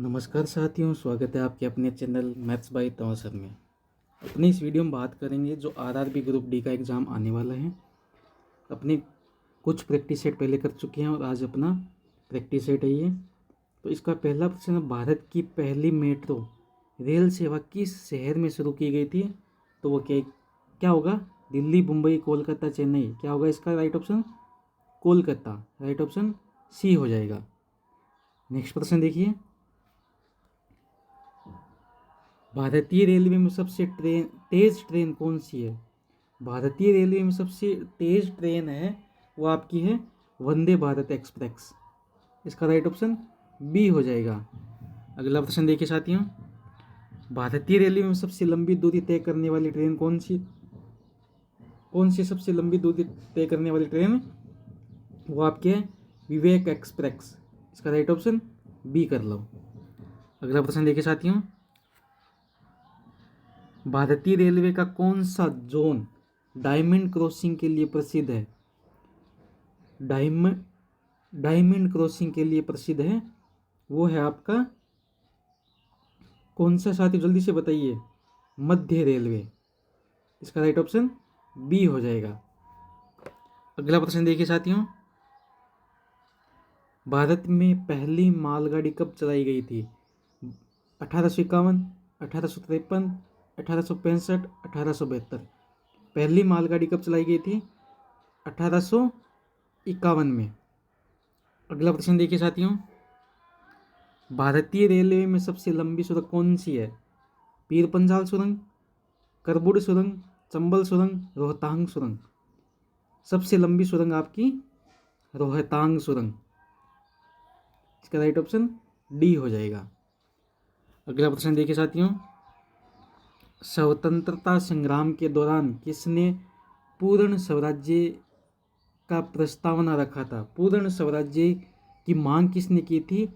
नमस्कार साथियों, स्वागत है आपके अपने channel maths by Tawa sir में। अपनी इस वीडियो में बात करेंगे जो आरआरबी ग्रुप डी का एग्ज़ाम आने वाला है। अपने कुछ प्रैक्टिस सेट पहले कर चुके हैं और आज अपना प्रैक्टिस सेट है ये। तो इसका पहला प्रश्न, भारत की पहली मेट्रो रेल सेवा किस शहर में शुरू की गई थी? तो वो क्या होगा? दिल्ली, मुंबई, कोलकाता, चेन्नई। क्या होगा इसका right option? Kolkata. Right option C हो जाएगा। नेक्स्ट प्रश्न देखिए, भारतीय रेलवे में सबसे तेज ट्रेन कौन सी है? भारतीय रेलवे में सबसे तेज ट्रेन है वो आपकी है वंदे भारत एक्सप्रेस। इसका राइट ऑप्शन बी हो जाएगा। अगला प्रश्न देखिए साथियों, भारतीय रेलवे में सबसे लंबी दूरी तय करने वाली ट्रेन कौन सी सबसे लंबी दूरी तय करने वाली ट्रेन? वो आपके है विवेक एक्सप्रेस। इसका राइट ऑप्शन बी कर लो। अगला प्रश्न देखिए साथियों, भारतीय रेलवे का कौन सा जोन डायमंड क्रॉसिंग के लिए प्रसिद्ध है? डायमंड क्रॉसिंग के लिए प्रसिद्ध है वो है आपका कौन सा साथी? जल्दी से बताइए। मध्य रेलवे। इसका राइट ऑप्शन बी हो जाएगा। अगला प्रश्न देखिए साथियों, भारत में पहली मालगाड़ी कब चलाई गई थी? 1851, 1853, 1865, 1872। पहली मालगाड़ी कब चलाई गई थी? 1851 में। अगला प्रश्न देखिए साथियों, भारतीय रेलवे में सबसे लंबी सुरंग कौन सी है? पीर पंजाल सुरंग, करबुड़ सुरंग, चंबल सुरंग, रोहतांग सुरंग। सबसे लंबी सुरंग आपकी रोहतांग सुरंग। इसका राइट ऑप्शन डी हो जाएगा। अगला प्रश्न देखिए साथियों, स्वतंत्रता संग्राम के दौरान किसने पूर्ण स्वराज्य का प्रस्तावना रखा था? पूर्ण स्वराज्य की मांग किसने की थी?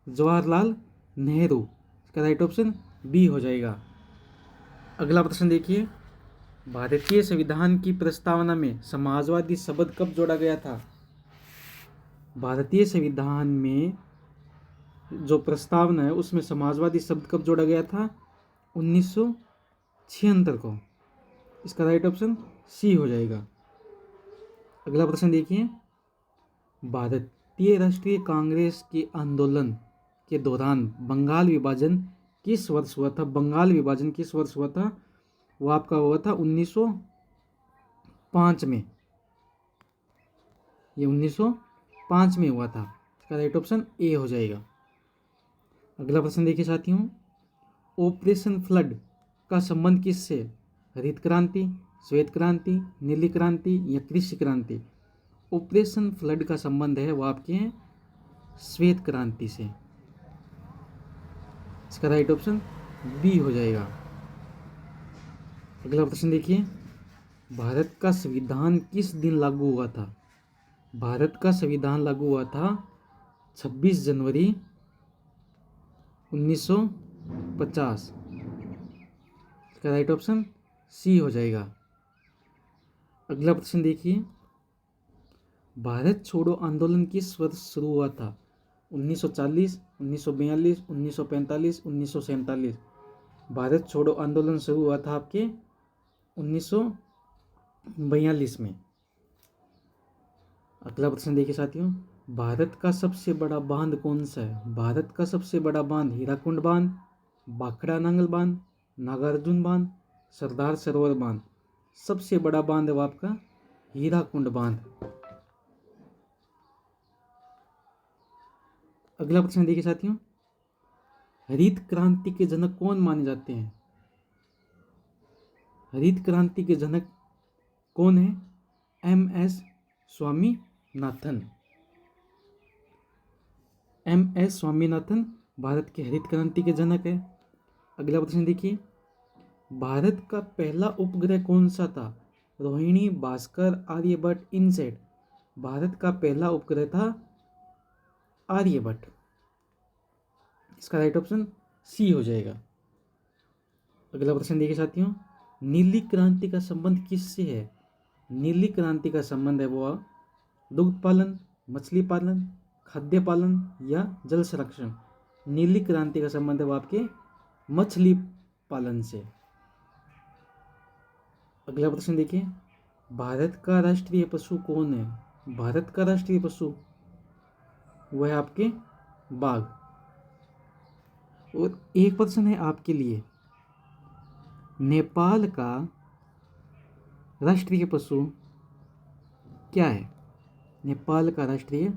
जवाहरलाल नेहरू। इसका राइट ऑप्शन बी हो जाएगा। अगला प्रश्न देखिए, भारतीय संविधान की प्रस्तावना में समाजवादी शब्द कब जोड़ा गया था? भारतीय संविधान में जो प्रस्तावना है उसमें समाजवादी शब्द कब जोड़ा गया था? 1976 को। इसका राइट ऑप्शन सी हो जाएगा। अगला प्रश्न देखिए, भारतीय राष्ट्रीय कांग्रेस के आंदोलन के दौरान बंगाल विभाजन किस वर्ष हुआ था? बंगाल विभाजन किस वर्ष हुआ था? वो आपका हुआ था 1905 में। ये 1905 में हुआ था। इसका राइट ऑप्शन ए हो जाएगा। अगला प्रश्न देखिए साथियों, ऑपरेशन फ्लड का संबंध किससे? हरित क्रांति, श्वेत क्रांति, नीली क्रांति या कृषि क्रांति? ऑपरेशन फ्लड का संबंध है वो आपके हैं श्वेत क्रांति से। इसका राइट ऑप्शन बी हो जाएगा। अगला प्रश्न देखिए, भारत का संविधान किस दिन लागू हुआ था? भारत का संविधान लागू हुआ था 26 जनवरी 1950। इसका राइट ऑप्शन सी हो जाएगा। अगला प्रश्न देखिए, भारत छोड़ो आंदोलन किस वर्ष शुरू हुआ था? 1940, 1942, 1945, 1947। भारत छोड़ो आंदोलन शुरू हुआ था आपके 1942 में। अगला प्रश्न देखिए साथियों, भारत का सबसे बड़ा बांध कौन सा है? भारत का सबसे बड़ा बांध हीराकुंड बांध, भाखड़ा नांगल बांध, नागार्जुन बांध, सरदार सरोवर बांध। सबसे बड़ा बांध है वो आपका हीराकुंड बांध। अगला प्रश्न देखिए साथियों, हरित क्रांति के जनक कौन माने जाते हैं? हरित क्रांति के जनक कौन है? एम.एस. स्वामीनाथन। एम.एस. स्वामीनाथन भारत के हरित क्रांति के जनक है। अगला प्रश्न देखिए, भारत का पहला उपग्रह कौन सा था? रोहिणी, भास्कर, आर्यभट्ट, इनसैट। भारत का पहला उपग्रह था आर्यभट्ट। इसका राइट ऑप्शन सी हो जाएगा। अगला प्रश्न देखिए साथियों, नीली क्रांति का संबंध किससे है? नीली क्रांति का संबंध है वो दुग्ध पालन, मछली पालन, खाद्य पालन या जल संरक्षण। नीली क्रांति का संबंध है वो आपके मछली पालन से। अगला प्रश्न देखिए, भारत का राष्ट्रीय पशु कौन है? भारत का राष्ट्रीय पशु वो है आपके बाघ। और एक प्रश्न है आपके लिए, नेपाल का राष्ट्रीय पशु क्या है? नेपाल का राष्ट्रीय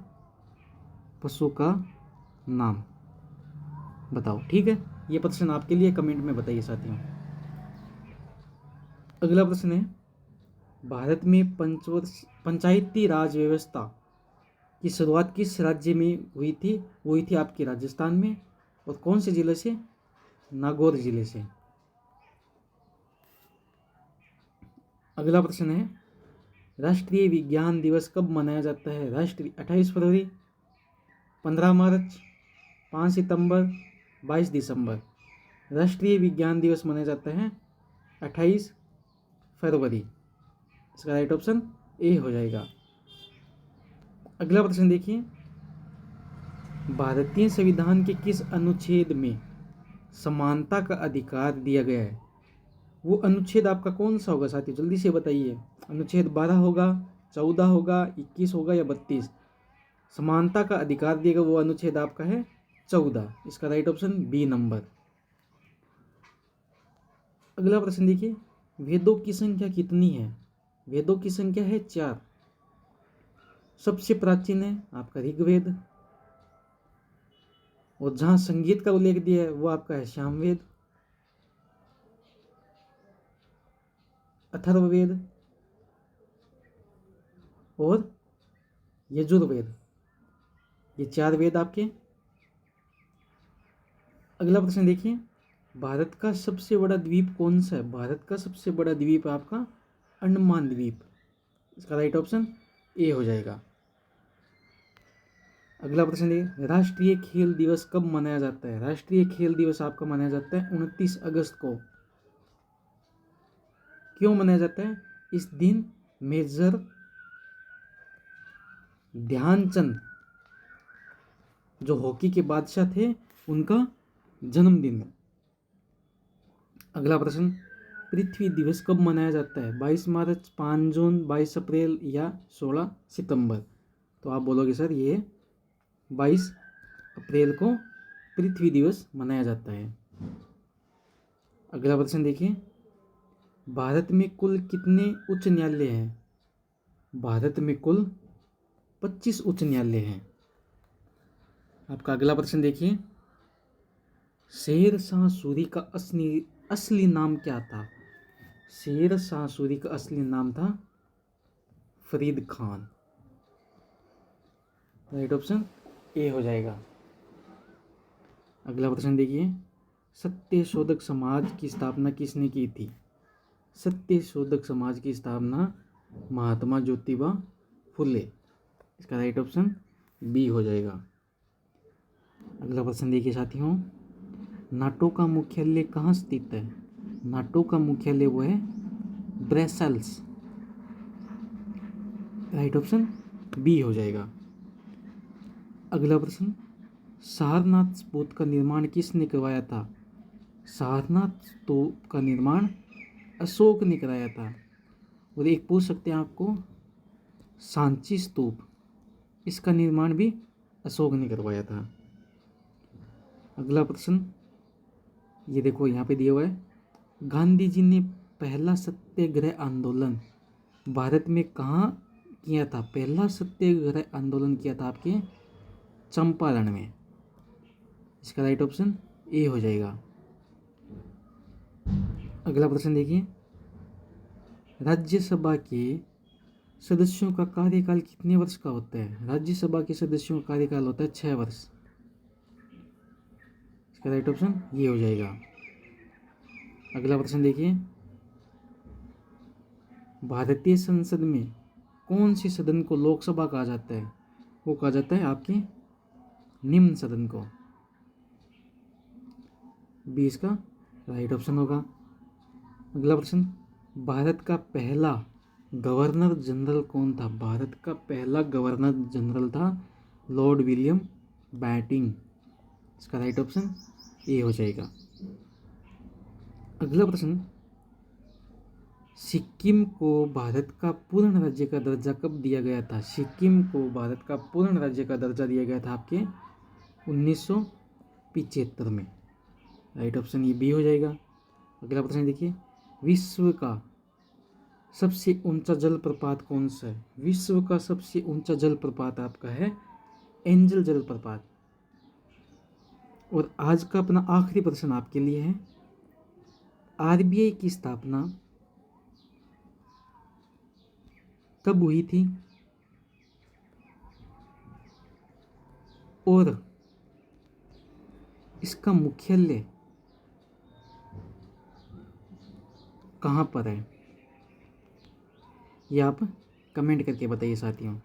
पशु का नाम बताओ। ठीक है, ये प्रश्न आपके लिए, कमेंट में बताइए साथियों। अगला प्रश्न है, भारत में पंचायती राज व्यवस्था की शुरुआत किस राज्य में हुई थी? वो हुई थी आपके राजस्थान में। और कौन से जिले से? नागौर जिले से। अगला प्रश्न है, राष्ट्रीय विज्ञान दिवस कब मनाया जाता है? राष्ट्रीय 28 फरवरी, 15 मार्च, 5 सितंबर, 22 दिसंबर। राष्ट्रीय विज्ञान दिवस मनाया जाता है 28 फरवरी। इसका राइट ऑप्शन ए हो जाएगा। अगला प्रश्न देखिए, भारतीय संविधान के किस अनुच्छेद में समानता का अधिकार दिया गया है? वो अनुच्छेद आपका कौन सा होगा साथियों, जल्दी से बताइए। अनुच्छेद 12 होगा, 14 होगा, 21 होगा या 32? समानता का अधिकार दिएगा वो अनुच्छेद आपका है 14। इसका राइट ऑप्शन बी नंबर। अगला प्रश्न देखिए, वेदों की संख्या कितनी है? वेदों की संख्या है 4। सबसे प्राचीन है आपका ऋग्वेद, और जहां संगीत का उल्लेख दिया है वो आपका है सामवेद, अथर्ववेद और यजुर्वेद। ये 4 वेद आपके। अगला प्रश्न देखिए, भारत का सबसे बड़ा द्वीप कौन सा है? भारत का सबसे बड़ा द्वीप आपका अंडमान द्वीप। इसका राइट ऑप्शन ए हो जाएगा। अगला प्रश्न देखिए, राष्ट्रीय खेल दिवस कब मनाया जाता है? राष्ट्रीय खेल दिवस आपका मनाया जाता है 29 अगस्त को। क्यों मनाया जाता है? इस दिन मेजर ध्यानचंद जो हॉकी के बादशाह थे उनका जन्मदिन। अगला प्रश्न, पृथ्वी दिवस कब मनाया जाता है? 22 मार्च, 5 जून, 22 अप्रैल या 16 सितंबर? तो आप बोलोगे सर ये 22 अप्रैल को पृथ्वी दिवस मनाया जाता है। अगला प्रश्न देखिए, भारत में कुल कितने उच्च न्यायालय हैं? भारत में कुल 25 उच्च न्यायालय हैं। आपका अगला प्रश्न देखिए, शेर शाह सूरी का असली नाम क्या था? शेर शाह सूरी का असली नाम था Farid Khan. Right option A हो जाएगा। अगला प्रश्न देखिए, सत्यशोधक समाज की स्थापना किसने की थी? सत्यशोधक समाज की स्थापना महात्मा ज्योतिबा फुले। इसका राइट ऑप्शन बी हो जाएगा। अगला प्रश्न देखिए साथियों, नाटो का मुख्यालय कहाँ स्थित है? नाटो का मुख्यालय वो है ब्रसेल्स। राइट ऑप्शन बी हो जाएगा। अगला प्रश्न, सारनाथ स्तूप का निर्माण किसने करवाया था? सारनाथ स्तूप का निर्माण अशोक ने कराया था। और एक पूछ सकते हैं आपको, सांची स्तूप, इसका निर्माण भी अशोक ने करवाया था। अगला प्रश्न ये देखो यहाँ पे दिया हुआ है, गांधी जी ने पहला सत्याग्रह आंदोलन भारत में कहाँ किया था? पहला सत्याग्रह आंदोलन किया था आपके चंपारण में। इसका राइट ऑप्शन ए हो जाएगा। अगला प्रश्न देखिए, राज्यसभा के सदस्यों का कार्यकाल कितने वर्ष का होता है? राज्यसभा के सदस्यों का कार्यकाल होता है 6 वर्ष। इसका राइट ऑप्शन ये हो जाएगा। अगला प्रश्न देखिए, भारतीय संसद में कौन से सदन को लोकसभा कहा जाता है? वो कहा जाता है आपके निम्न सदन को। 20 का राइट ऑप्शन होगा। अगला प्रश्न, भारत का पहला गवर्नर जनरल कौन था? भारत का पहला गवर्नर जनरल था लॉर्ड विलियम बेंटिंक। इसका राइट ऑप्शन ए हो जाएगा। अगला प्रश्न, सिक्किम को भारत का पूर्ण राज्य का दर्जा कब दिया गया था? सिक्किम को भारत का पूर्ण राज्य का दर्जा दिया गया था आपके 1975 में। राइट ऑप्शन ये बी हो जाएगा। अगला प्रश्न देखिए, विश्व का सबसे ऊंचा जलप्रपात कौन सा है? विश्व का सबसे ऊंचा जलप्रपात आपका है एंजल जलप्रपात। और आज का अपना आखिरी प्रश्न आपके लिए है, आरबीआई की स्थापना कब हुई थी और इसका मुख्यालय कहाँ पर है? ये आप कमेंट करके बताइए साथियों।